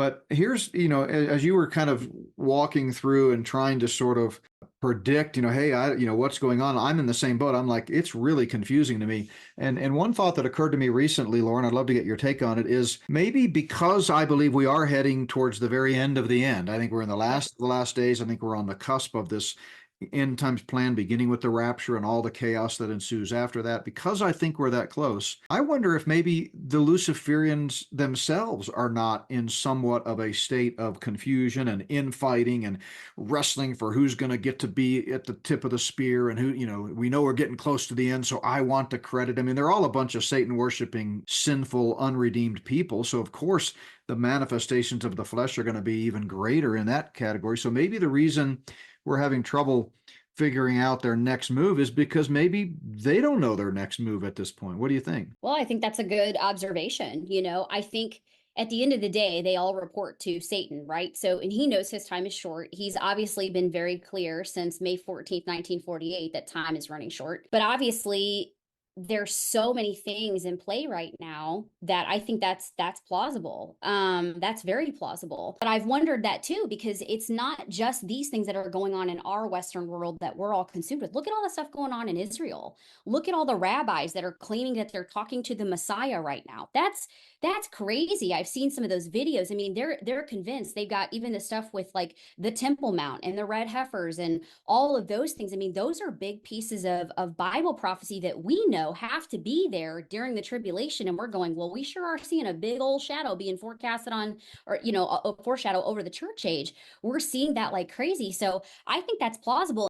But here's, as you were kind of walking through and trying to sort of predict, hey, what's going on? I'm in the same boat. I'm like, it's really confusing to me. And one thought that occurred to me recently, Lauren, I'd love to get your take on it, is maybe because I believe we are heading towards the very end of the end. I think we're in the last days. I think we're on the cusp of this end times plan, beginning with the rapture and all the chaos that ensues after that. Because I think we're that close, I wonder if maybe the Luciferians themselves are not in somewhat of a state of confusion and infighting and wrestling for who's going to get to be at the tip of the spear, and who, we know we're getting close to the end, so I want the credit. I mean, they're all a bunch of Satan worshiping, sinful, unredeemed people. So of course the manifestations of the flesh are going to be even greater in that category. So maybe the reason we're having trouble figuring out their next move is because maybe they don't know their next move at this point. What do you think? Well, I think that's a good observation. I think at the end of the day, they all report to Satan, right? So, and he knows his time is short. He's obviously been very clear since May 14th, 1948, that time is running short. But obviously, there's so many things in play right now that I think that's plausible. That's very plausible. But I've wondered that too, because it's not just these things that are going on in our Western world that we're all consumed with. Look at all the stuff going on in Israel. Look at all the rabbis that are claiming that they're talking to the Messiah right now. That's crazy. I've seen some of those videos. I mean, they're convinced. They've got even the stuff with like the Temple Mount and the red heifers and all of those things. I mean, those are big pieces of Bible prophecy that we know have to be there during the tribulation. And we're going, well, we sure are seeing a big old shadow being forecasted on, or, a foreshadow over the church age. We're seeing that like crazy. So I think that's plausible.